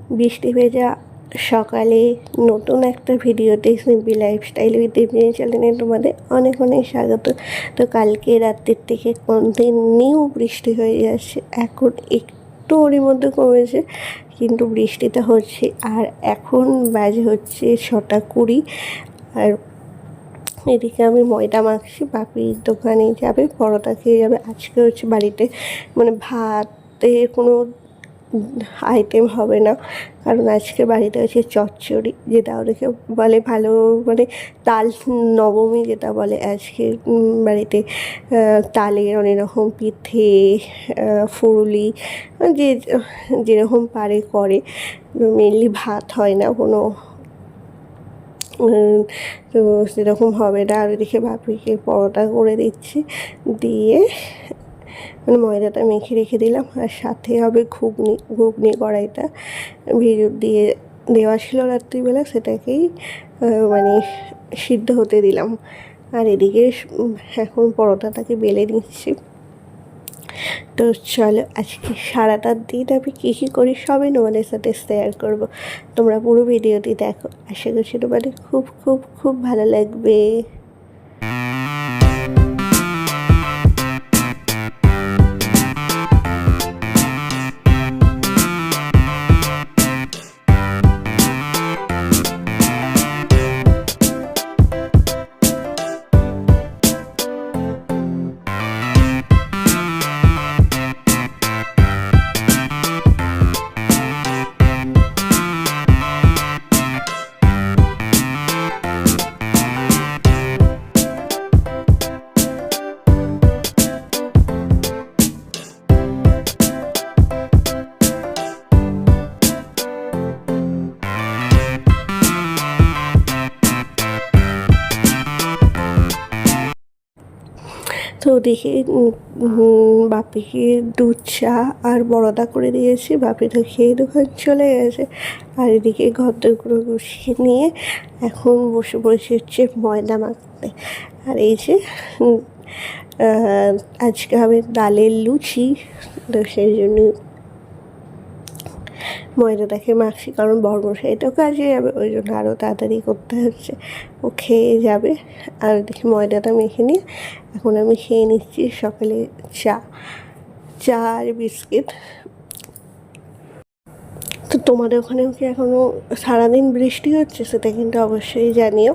বৃষ্টি ভেজা সকালে নতুন একটা ভিডিওতে সিম্পল লাইফস্টাইল উইথ দেবজানি চ্যানেলে তোমাদের অনেক অনেক স্বাগত। তো কালকে রাত্রের থেকে কন্টিনিউ বৃষ্টি হয়ে যাচ্ছে, এখন একটু ওর মধ্যে কমেছে কিন্তু বৃষ্টিটা হচ্ছে। আর এখন বাজে হচ্ছে 6:20। আর এদিকে আমি ময়দা মাখছি, বাপির দোকানে যাবে, পরোটা খেয়ে যাবে। আজকে হচ্ছে বাড়িতে মানে ভাতে কোনো আইটেম হবে না, কারণ আজকে বাড়িতে আছে চচ্চড়ি, যেটা ওদেরকে বলে ভালো মানে তাল নবমী যেটা বলে। আজকে বাড়িতে তালের অনেক রকম পিঠে, ফুরুলি, যে যেরকম পারে করে। মেনলি ভাত হয় না কোনো, তো সেরকম হবে না। আর এদিকে বাপিকে পরোটা করে দিচ্ছি, দিয়ে মানে ময়দাটা মেখে রেখে দিলাম। আর সাথে হবে ঘুগনি কড়াইটা দিয়ে দেওয়া ছিল রাত্রিবেলা, সেটাকেই মানে সিদ্ধ হতে দিলাম। আর এদিকে এখন পরোটাটাকে বেলে নিচ্ছি। তো চলো, আজকে সারাটা দিন আমি কী কী করি সবই তোমাদের সাথে শেয়ার করব। তোমরা পুরো ভিডিওটি দেখো, আশা করছি তোমাদের খুব খুব খুব ভালো লাগবে। তো ওদিকে বাপিকে দুধ চা আর বড়দা করে দিয়েছি, বাপি তো খেয়ে দোকান চলে গেছে। আর এদিকে ঘরদোরগুলো গুছিয়ে নিয়ে এখন বসে হচ্ছে ময়দা মাখতে। আর এই যে আজকে হবে ডালের লুচি, তো সেই জন্য ময়দাটাকে মাখছি, কারণ বড়মশাইটাও কাজে যাবে, ওই জন্য আরও তাড়াতাড়ি করতে হচ্ছে, ও খেয়ে যাবে। আর দেখি ময়দাটা মেখে নিয়ে এখন আমি খেয়ে নিচ্ছি সকালে চা আর বিস্কিট। তো তোমাদের ওখানেও কি এখনও সারাদিন বৃষ্টি হচ্ছে সেটা কিন্তু অবশ্যই জানিও।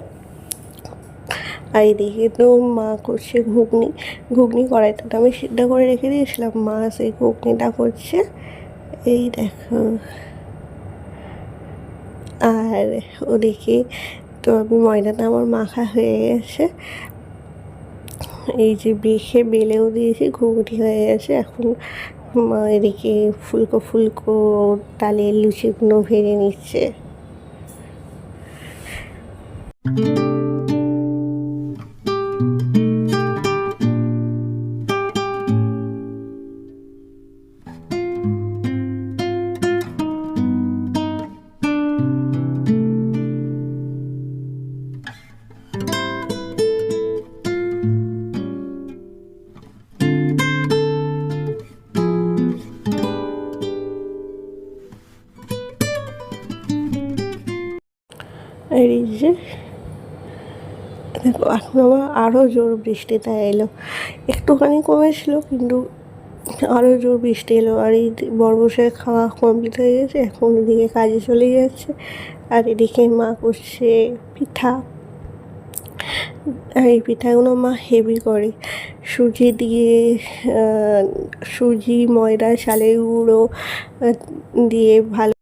আর এদিকে তো মা করছে ঘুগনি কড়াইটা তো আমি সিদ্ধ করে রেখে দিয়েছিলাম, মা সেই ঘুগনিটা করছে, এই দেখো। আর ওদিকে তো আমি ময়দাটা আমার মাখা হয়ে গেছে, এই যে বেলেও দিয়েছি, ঘুগনি হয়ে গেছে। এখন মা এদিকে ফুলকো ফুলকো তালের লুচিগুলো ভেজে নিচ্ছে। আর এই যে দেখো, এখন আবার আরও জোর বৃষ্টিটা এলো, একটুখানি কমেছিল কিন্তু আরও জোর বৃষ্টি এলো। আর এই বড়মশাই খাওয়া কমপ্লিট হয়ে গেছে, এখন এদিকে কাজে চলে যাচ্ছে। আর এদিকে মা করছে পিঠা, আর এই পিঠাগুলো মা হেভি করে, সুজি দিয়ে, সুজি, ময়দা, চালের গুঁড়ো দিয়ে ভালো।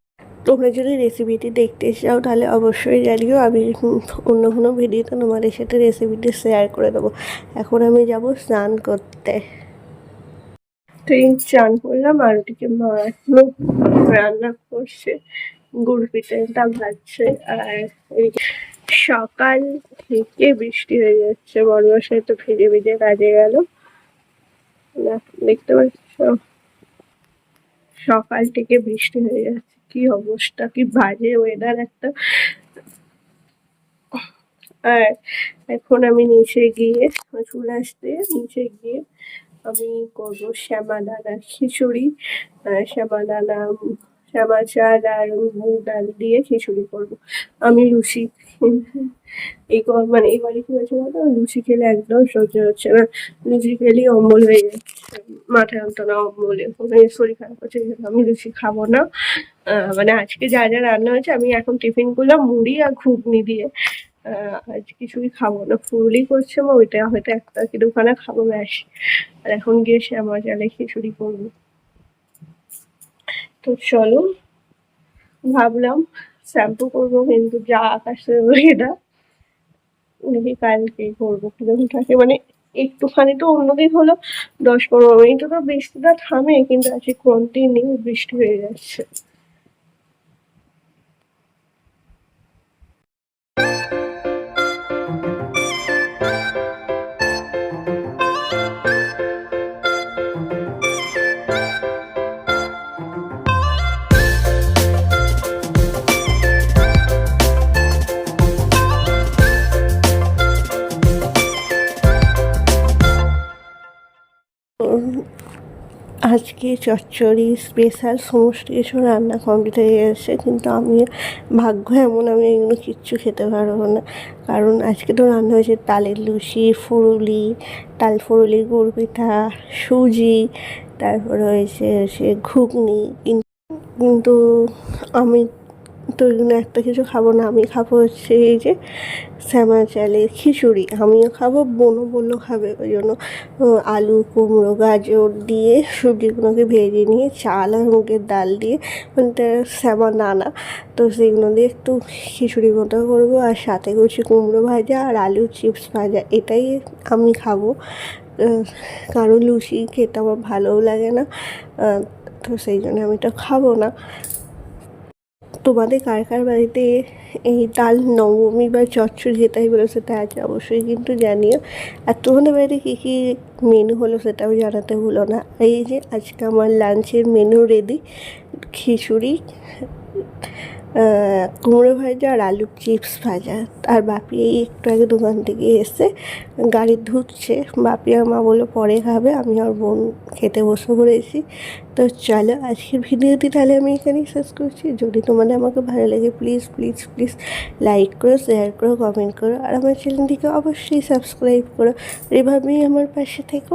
তোমরা যদি রেসিপিটি দেখতে চাও তাহলে অবশ্যই জানিও, আমি অন্য কোনো ভিডিওতে তোমাদের সাথে রেসিপিটি শেয়ার করে দেবো। এখন আমি যাব স্নান করতে। তো এই চান করলাম, আর ওদিকে মা এখনো রান্না করছে, গুড় পিঠাটা ভাজছে। আর সকাল থেকে বৃষ্টি হয়ে যাচ্ছে, বড়মশাই তো ভিজে ভিজে কাজে গেল, দেখতে পাচ্ছ সকাল থেকে বৃষ্টি হয়ে যাচ্ছে, কি অবস্থা, কি বাজে ওয়েদার একটা। আর এখন আমি নিচে গিয়ে চুল আসতে নিচে গিয়ে আমি করবো শ্যামাদানা খিচুড়ি, শ্যামাদানা শ্যামা চাল আর মুগ ডাল দিয়ে খিচুড়ি করবো। আমি লুচি মানে এবারে কি হয়েছে বলতো, লুচি খেলে একদম সহ্য হচ্ছে না। লুচি খেলেই অম্বল হয়ে যাচ্ছে, মাথায় যন্ত্রণা অম্বলে, শরীর খারাপ হচ্ছে, আমি লুচি খাবো না। মানে আজকে যা যা রান্না হয়েছে, আমি এখন টিফিন করলাম মুড়ি আর ঘুগনি দিয়ে। আজ কিছুই খাবো না, ফুলই করছে মা, ওইটা হয়তো একটা কি দুখানা খাবো ব্যাস। আর এখন গিয়ে শ্যামা চালে খিচুড়ি করবো। তো চলো, ভাবলাম শ্যাম্পু করবো, কিন্তু যা আকাশে ওয়েদার, দেখি কালকে করবো কিরকম থাকে। মানে একটুখানি তো অন্যদিন হলো 10-15 মিনিট তো বৃষ্টিটা থামে, কিন্তু আজকে কন্টিনিউ বৃষ্টি হয়ে যাচ্ছে। আজকে চচ্চড়ি স্পেশাল সমস্ত কিছু রান্না কমপ্লিট হয়ে গেছে, কিন্তু আমি ভাগ্য এমন, আমি এগুলো কিচ্ছু খেতে পারবো না। কারণ আজকে তো রান্না হয়েছে তালের লুচি, ফুরুলি, তাল ফুরুলি, গুড় পিঠা, সুজি, তারপরে হয়েছে সে ঘুগনি। কিন্তু আমি তো এগুলো একটা কিছু খাবো না, আমি খাবো হচ্ছে এই যে শ্যামা চালের খিচুড়ি। আমিও খাবো, বোনও বললো খাবে, ওই জন্য আলু কুমড়ো গাজর দিয়ে সবজিগুলোকে ভেজে নিয়ে চাল আর মুগের ডাল দিয়ে, মানে শ্যামা দানা, তো সেগুলো দিয়ে একটু খিচুড়ি মতো করবো। আর সাথে করছি কুমড়ো ভাজা আর আলু চিপস ভাজা, এটাই আমি খাবো। কারণ লুচি খেতে আমার ভালোও লাগে না, তো সেই জন্য আমি তো খাবো না। তোমাদের কার কার বাড়িতে এই তাল নবমী বা চচ্চড়ি যেটাই বলো সেটা আছে অবশ্যই কিন্তু জানিও। আর তোমাদের বাড়িতে কী কী মেনু হলো সেটাও জানাতে ভুলো না। এই যে আজকে আমার লাঞ্চের মেনু রেডি, খিচুড়ি, কুমড়ো ভাজা আর আলুর চিপস ভাজা। আর বাপি এই একটু আগে দোকান থেকে এসে গাড়ি ধুচ্ছে, বাপি আর মা বললো পরে খাবে, আমি আর বোন খেতে বসে পড়েছি। তো চলো আজকের ভিডিওটি তাহলে আমি এখানেই শেষ করছি। যদি তোমাদের আমাকে ভালো লাগে প্লিজ প্লিজ প্লিজ লাইক করো, শেয়ার করো, কমেন্ট করো, আর আমার চ্যানেলটিকে অবশ্যই সাবস্ক্রাইব করো। এভাবেই আমার পাশে থেকো।